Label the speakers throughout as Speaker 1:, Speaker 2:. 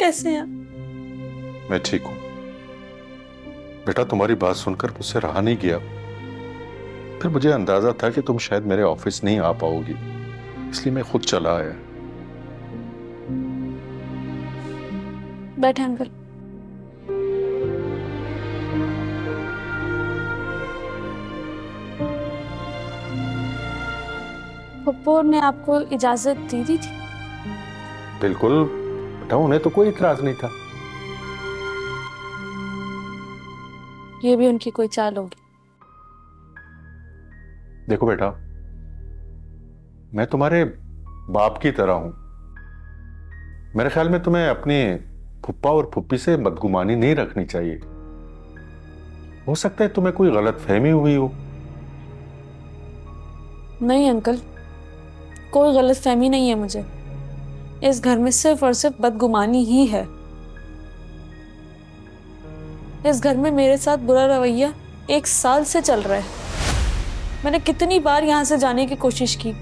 Speaker 1: कैसे हैं?
Speaker 2: मैं ठीक हूं बेटा। तुम्हारी बात सुनकर मुझसे रहा नहीं गया। फिर मुझे अंदाजा था कि तुम शायद मेरे ऑफिस नहीं आ पाओगी, इसलिए मैं खुद चला आया।
Speaker 1: बैठे अंकल। पप्पू ने आपको इजाजत दे दी थी?
Speaker 2: बिल्कुल बेटा, उन्हें तो कोई इतराज नहीं था।
Speaker 1: ये भी उनकी कोई चाल होगी।
Speaker 2: देखो बेटा, मैं तुम्हारे बाप की तरह हूं। मेरे ख्याल में तुम्हें अपनी फुप्पा और फुप्पी से बदगुमानी नहीं रखनी चाहिए। हो सकता है तुम्हें कोई गलत फहमी हुई हो।
Speaker 1: नहीं अंकल, कोई गलत फहमी नहीं है मुझे। इस घर में सिर्फ और सिर्फ बदगुमानी ही है। इस घर में मेरे साथ बुरा रवैया 1 साल से चल रहा है। मैंने कितनी बार यहां से जाने की कोशिश की,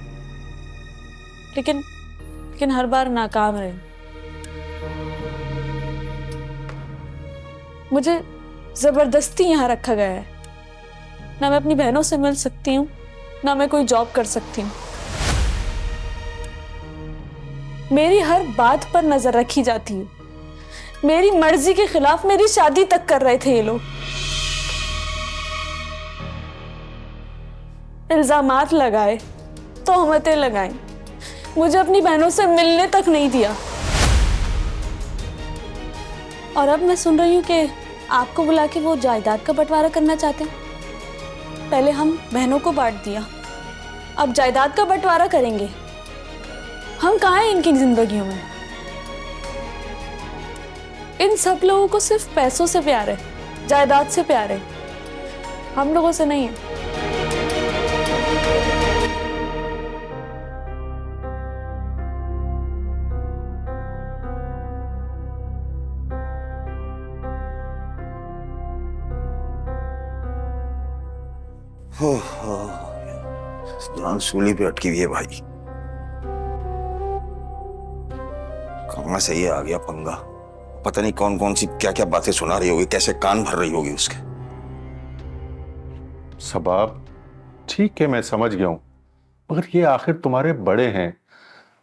Speaker 1: लेकिन हर बार नाकाम रही। मुझे जबरदस्ती यहां रखा गया है। ना मैं अपनी बहनों से मिल सकती हूँ, ना मैं कोई जॉब कर सकती हूँ। मेरी हर बात पर नजर रखी जाती है। मेरी मर्जी के खिलाफ मेरी शादी तक कर रहे थे ये लोग। इल्जामात लगाए, तोहमतें लगाई, मुझे अपनी बहनों से मिलने तक नहीं दिया। और अब मैं सुन रही हूँ कि आपको बुला के वो जायदाद का बंटवारा करना चाहते हैं। पहले हम बहनों को बांट दिया, अब जायदाद का बंटवारा करेंगे। हम कहाँ हैं इनकी जिंदगियों में? इन सब लोगों को सिर्फ पैसों से प्यार है, जायदाद से प्यार है, हम लोगों से नहीं है।
Speaker 3: जान सूली पे अटकी हुई है भाई। कहाँ से ये आ गया पंगा? पता नहीं कौन कौन सी क्या क्या बातें सुना रही होगी, कैसे कान भर रही होगी उसके।
Speaker 2: सबाब ठीक है, मैं समझ गया हूं, मगर ये आखिर तुम्हारे बड़े हैं,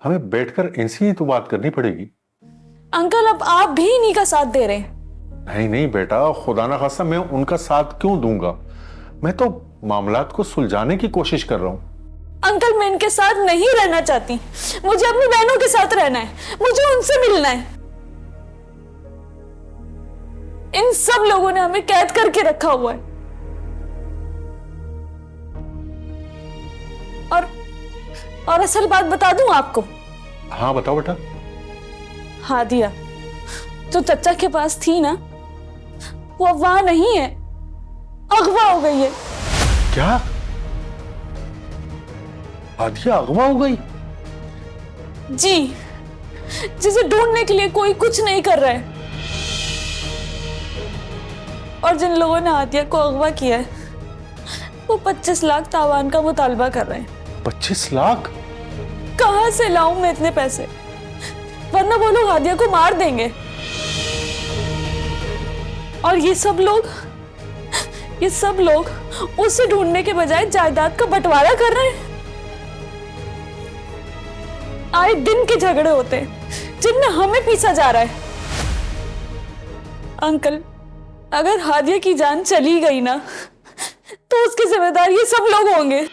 Speaker 2: हमें बैठकर इनसे ही तो बात करनी पड़ेगी।
Speaker 1: अंकल, अब आप भी इन्हीं का साथ दे रहे हैं।
Speaker 2: नहीं नहीं बेटा, खुदा ना खास्ता मैं उनका साथ क्यों दूंगा? मैं तो मामलात को सुलझाने की कोशिश कर रहा हूं।
Speaker 1: अंकल, मैं इनके साथ नहीं रहना चाहती। मुझे अपनी बहनों के साथ रहना है, मुझे उनसे मिलना है। इन सब लोगों ने हमें कैद करके रखा हुआ है। और असल बात बता दूं आपको?
Speaker 2: हाँ बताओ बेटा।
Speaker 1: हादिया जो चचा के पास थी ना, वो अब वहां नहीं है, अगवा हो गई है।
Speaker 2: क्या? हादिया अगवा हो गई?
Speaker 1: जी, जिसे ढूंढने के लिए कोई कुछ नहीं कर रहा है। और जिन लोगों ने हादिया को अगवा किया है, वो 25 लाख तावान का मुतालबा कर रहे हैं।
Speaker 2: 25 लाख?
Speaker 1: कहां से लाऊं मैं इतने पैसे? वरना वो लोग हादिया को मार देंगे। और ये सब लोग उसे ढूंढने के बजाय जायदाद का बंटवारा कर रहे हैं। आए दिन के झगड़े होते हैं जिनमें हमें पीसा जा रहा है। अंकल, अगर हादिया की जान चली गई ना, तो उसके जिम्मेदार ये सब लोग होंगे।